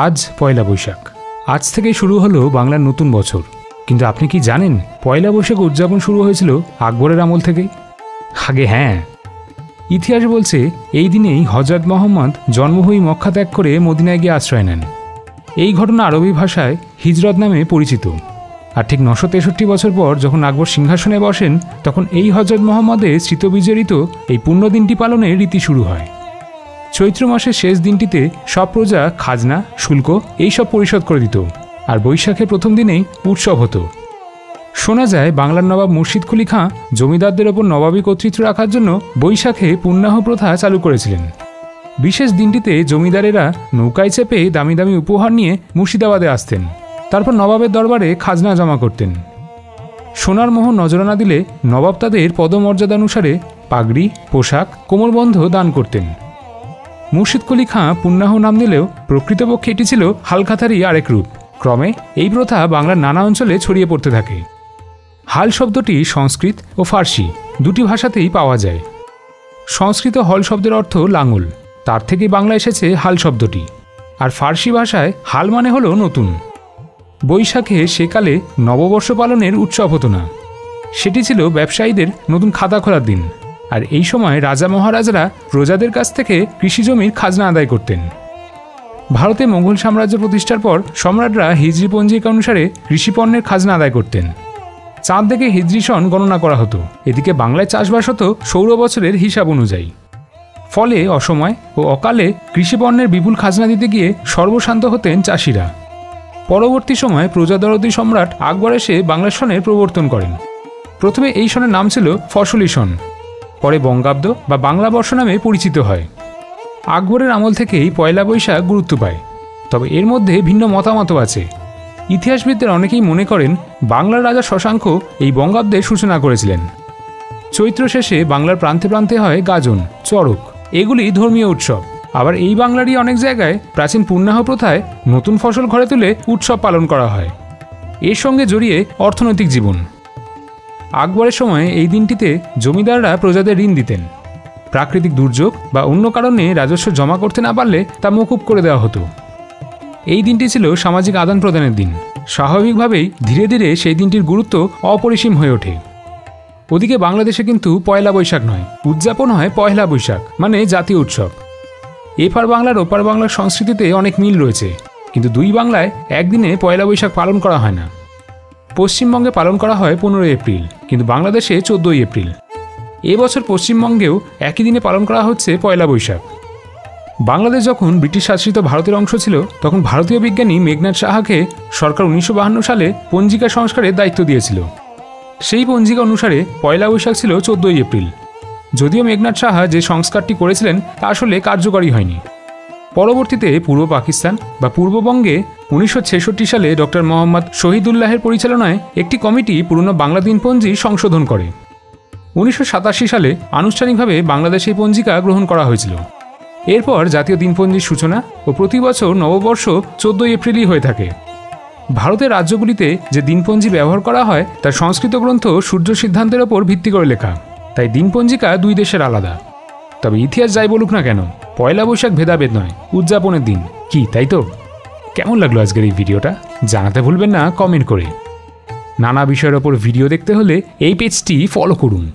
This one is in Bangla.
আজ পয়লা বৈশাখ। আজ থেকেই শুরু হলো বাংলার নতুন বছর। কিন্তু আপনি কি জানেন পয়লা বৈশাখ উদযাপন শুরু হয়েছিল আকবরের আমল থেকেই? আগে হ্যাঁ, ইতিহাস বলছে এই দিনেই হযরত মুহাম্মদ জন্মভূমি মক্কা ত্যাগ করে মদিনায় গিয়ে আশ্রয় নেন। এই ঘটনা আরবি ভাষায় হিজরত নামে পরিচিত। আর ঠিক 963 বছর পর যখন আকবর সিংহাসনে বসেন, তখন এই হযরত মুহাম্মদের স্মৃতিবিজড়িত এই পুণ্যদিনটি পালনের রীতি শুরু হয়। চৈত্র মাসের শেষ দিনটিতে সব প্রজা খাজনা, শুল্ক এইসব পরিশোধ করে দিত, আর বৈশাখের প্রথম দিনেই উৎসব হতো। শোনা যায় বাংলার নবাব মুর্শিদ কুলি খাঁ জমিদারদের ওপর নবাবী কর্তৃত্ব রাখার জন্য বৈশাখে পুণ্যাহ প্রথা চালু করেছিলেন। বিশেষ দিনটিতে জমিদারেরা নৌকায় চেপে দামি দামি উপহার নিয়ে মুর্শিদাবাদে আসতেন, তারপর নবাবের দরবারে খাজনা জমা করতেন। সোনার মোহর নজরানা দিলে নবাব তাদের পদমর্যাদা অনুসারে পাগড়ি, পোশাক, কোমরবন্ধ দান করতেন। মুর্শিদ কুলি খাঁ পুণ্যাহ নাম দিলেও প্রকৃতপক্ষে এটি ছিল হালখাতারই আরেক রূপ। ক্রমে এই প্রথা বাংলার নানা অঞ্চলে ছড়িয়ে পড়তে থাকে। হাল শব্দটি সংস্কৃত ও ফার্সি দুটি ভাষাতেই পাওয়া যায়। সংস্কৃত হল শব্দের অর্থ লাঙল, তার থেকেই বাংলা এসেছে হাল শব্দটি। আর ফার্সি ভাষায় হাল মানে হলো নতুন। বৈশাখে সেকালে নববর্ষ পালনের উৎসব হতো না, সেটি ছিল ব্যবসায়ীদের নতুন খাতা খোলার দিন। আর এই সময় রাজা মহারাজারা প্রজাদের কাছ থেকে কৃষিজমির খাজনা আদায় করতেন। ভারতে মোগল সাম্রাজ্য প্রতিষ্ঠার পর সম্রাটরা হিজরি পঞ্জিকা অনুসারে কৃষিপণ্যের খাজনা আদায় করতেন। চাঁদ দেখে হিজরি সন গণনা করা হতো। এদিকে বাংলায় চাষবাস হতো সৌর বছরের হিসাব অনুযায়ী। ফলে অসময় ও অকালে কৃষিপণ্যের বিপুল খাজনা দিতে গিয়ে সর্বশান্ত হতেন চাষিরা। পরবর্তী সময়ে প্রজাদরদী সম্রাট আকবর এসে বাংলা সনের প্রবর্তন করেন। প্রথমে এই সনের নাম ছিল ফসলি সন, পরে বঙ্গাব্দ বা বাংলা বর্ষ নামে পরিচিত হয়। আকবরের আমল থেকেই পয়লা বৈশাখ গুরুত্ব পায়, তবে এর মধ্যে ভিন্ন মতামতও আছে। ইতিহাসবিদদের অনেকেই মনে করেন বাংলার রাজা শশাঙ্ক এই বঙ্গাব্দের সূচনা করেছিলেন। চৈত্র শেষে বাংলার প্রান্তে প্রান্তে হয় গাজন, চড়ক, এগুলি ধর্মীয় উৎসব। আবার এই বাংলারই অনেক জায়গায় প্রাচীন পুণ্যাহ প্রথায় নতুন ফসল ঘরে তুলে উৎসব পালন করা হয়। এর সঙ্গে জড়িয়ে অর্থনৈতিক জীবন। আকবরের সময় এই দিনটিতে জমিদাররা প্রজাদের ঋণ দিতেন। প্রাকৃতিক দুর্যোগ বা অন্য কারণে রাজস্ব জমা করতে না পারলে তা মকুব করে দেওয়া হতো। এই দিনটি ছিল সামাজিক আদান প্রদানের দিন। স্বাভাবিকভাবেই ধীরে ধীরে সেই দিনটির গুরুত্ব অপরিসীম হয়ে ওঠে। ওদিকে বাংলাদেশে কিন্তু পয়লা বৈশাখ নয়, উদযাপন হয় পয়লা বৈশাখ, মানে জাতীয় উৎসব। এপার বাংলার ওপার বাংলার সংস্কৃতিতে অনেক মিল রয়েছে, কিন্তু দুই বাংলায় একদিনে পয়লা বৈশাখ পালন করা হয় না। পশ্চিমবঙ্গে পালন করা হয় 15 এপ্রিল, কিন্তু বাংলাদেশে 14 এপ্রিল। এবছর পশ্চিমবঙ্গেও একই দিনে পালন করা হচ্ছে পয়লা বৈশাখ। বাংলাদেশ যখন ব্রিটিশ শাসিত ভারতের অংশ ছিল, তখন ভারতীয় বিজ্ঞানী মেঘনাদ সাহাকে সরকার 1952 সালে পঞ্জিকা সংস্কারের দায়িত্ব দিয়েছিল। সেই পঞ্জিকা অনুসারে পয়লা বৈশাখ ছিল 14 এপ্রিল। যদিও মেঘনাদ সাহা যে সংস্কারটি করেছিলেন তা আসলে কার্যকরী হয়নি। পরবর্তীতে পূর্ব পাকিস্তান বা পূর্ববঙ্গে 1966 সালে ডক্টর মোহাম্মদ শহীদুল্লাহের পরিচালনায় একটি কমিটি পুরনো বাংলা দিনপঞ্জি সংশোধন করে। 1987 সালে আনুষ্ঠানিকভাবে বাংলাদেশে এই পঞ্জিকা গ্রহণ করা হয়েছিল। এরপর জাতীয় দিনপঞ্জির সূচনা ও প্রতি বছর নববর্ষ 14 এপ্রিলই হয়ে থাকে। ভারতের রাজ্যগুলিতে যে দিনপঞ্জি ব্যবহার করা হয় তার সংস্কৃত গ্রন্থ সূর্য সিদ্ধান্তের ওপর ভিত্তি করে লেখা, তাই দিনপঞ্জিকা দুই দেশের আলাদা। তবে ইতিহাস যাই বলুক না কেন, পয়লা বৈশাখ ভেদাভেদ নয়, উদযাপনের দিন। কি তাই তো? কেমন লাগলো আজকের এই ভিডিওটা জানাতে ভুলবেন না কমেন্ট করে। নানা বিষয়ের ওপর ভিডিও দেখতে হলে এই পেজটি ফলো করুন।